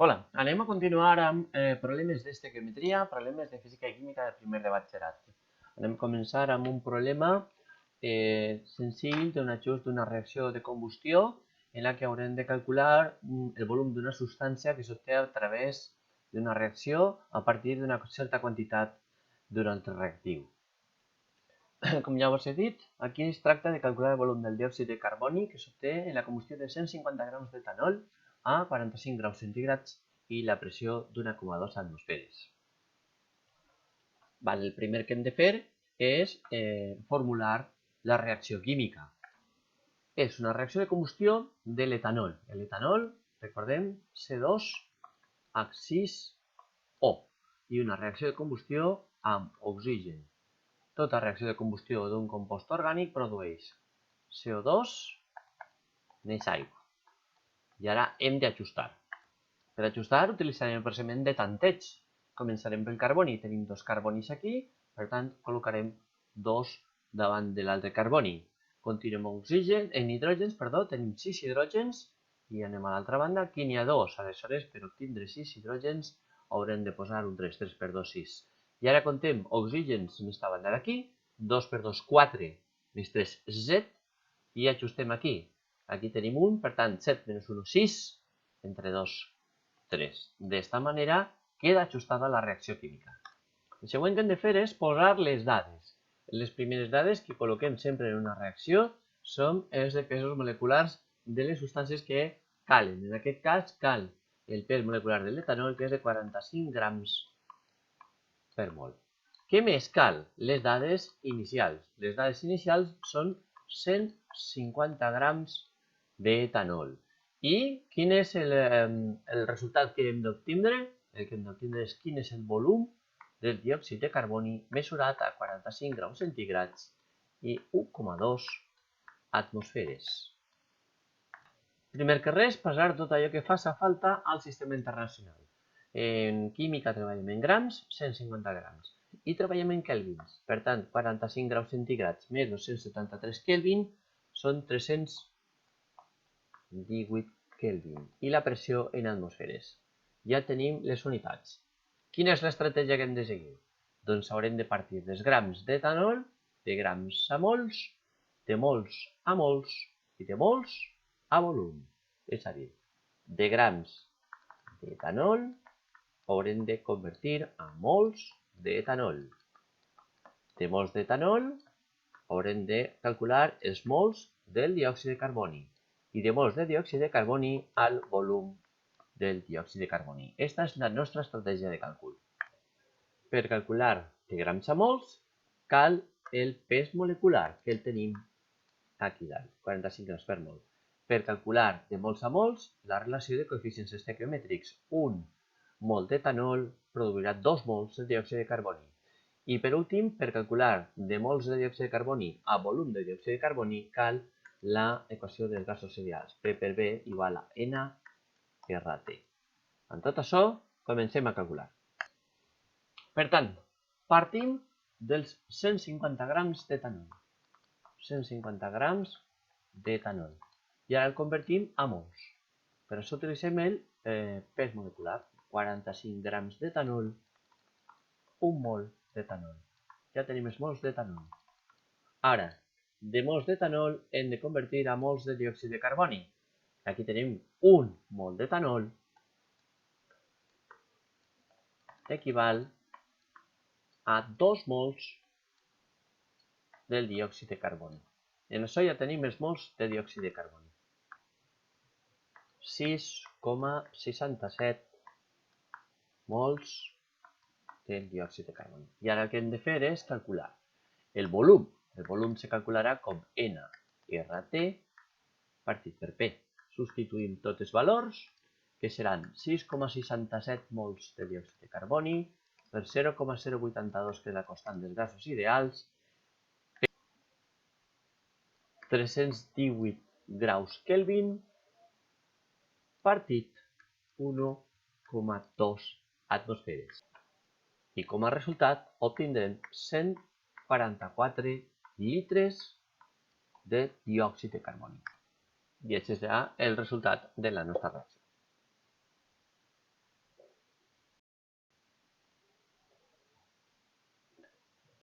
Hola, anem a continuar amb problemes d'estequiometria, problemes de física i química de primer de batxillerat. Anem a començar amb un problema senzill d'un ajust d'una reacció de combustió en la que haurem de calcular el volum d'una substància que s'obté a través d'una reacció a partir d'una certa quantitat durant el reactiu. Com ja us he dit, aquí es tracta de calcular el volum del diòxid de carboni que s'obté en la combustió de 150 grams d'etanol a 45 graus centígrads i la pressió d'1,2 atmosferes. El primer que hem de fer és formular la reacció química. És una reacció de combustió de l'etanol. L'etanol, recordem, C2H6O. I una reacció de combustió amb oxigen. Tota reacció de combustió d'un compost orgànic produeix CO2 més aigua. I ara hem d'ajustar. Per ajustar utilitzarem el procediment de tanteig. Començarem pel carboni. Tenim dos carbonis aquí, per tant col·locarem dos davant de l'altre carboni. Continuem amb hidrògens, tenim 6 hidrògens i anem a l'altra banda. Aquí n'hi ha dos, aleshores per obtindre 6 hidrògens haurem de posar un 3, 3 per 2, 6. I ara contem oxígens més esta banda d'aquí, 2 per 2, 4, més 3, Z, i ajustem aquí. Aquí tenim 1, per tant 7 menys 1, 6, entre 2, 3. D'esta manera queda ajustada la reacció química. El següent que hem de fer és posar les dades. Les primeres dades que col·loquem sempre en una reacció són els de pesos moleculars de les substàncies que calen. En aquest cas cal el pes molecular de l'etanol, que és de 45 grams per mol. Què més cal? Les dades inicials. Les dades inicials són 150 grams d'etanol. I quin és el resultat que hem d'obtindre? El que hem d'obtindre és quin és el volum del diòxid de carboni mesurat a 45 graus centígrads i 1,2 atmosferes. Primer que res, passar tot allò que faci falta al sistema internacional. En química treballem en grams, 150 grams. I treballem en kelvins. Per tant, 45 graus centígrads més 273 kelvin són 318 kelvin. I la pressió en atmosferes. Ja tenim les unitats. Quina és l'estratègia que hem de seguir? Doncs haurem de partir dels grams d'etanol, de grams a mols, de mols a mols i de mols a volum. És a dir, de grams d'etanol haurem de convertir a mols d'etanol. De mols d'etanol haurem de calcular els mols del diòxid de carboni i de mols de diòxid de carboni al volum del diòxid de carboni. Aquesta és la nostra estratègia de càlcul. Per calcular de grams a mols cal el pes molecular, que el tenim aquí dalt, 45 grams per mol. Per calcular de mols a mols, la relació de coeficients estequiomètrics. Un mol d'etanol produirà 2 mols de diòxid de carboni. I per últim, per calcular de mols de diòxid de carboni a volum de diòxid de carboni, cal l'equació dels gasos ideals. P per B igual a NRT. Amb tot això, comencem a calcular. Per tant, partim dels 150 grams d'etanol. 150 grams d'etanol. I ara el convertim a mols. Per això utilitzem el pes molecular. 45 grams d'etanol, un mol d'etanol. Ja tenim els mols d'etanol. Ara, de mols d'etanol hem de convertir a mols de diòxid de carboni. Aquí tenim un mol d'etanol equival a 2 mols del diòxid de carboni. En això ja tenim els mols de diòxid de carboni. 6,67 mols del diòxid de carboni. I ara el que hem de fer és calcular el volum. El volum se calcularà com NRT partit per P. Substituïm tots els valors, que seran 6,67 mols de diòxid de carboni per 0,082, que és la constant dels gasos ideals, 318 graus Kelvin partit 1,2 atmosferes. I com a resultat obtindrem 144 litres de diòxid de carboni. I aquest serà el resultat de la nostra reacció.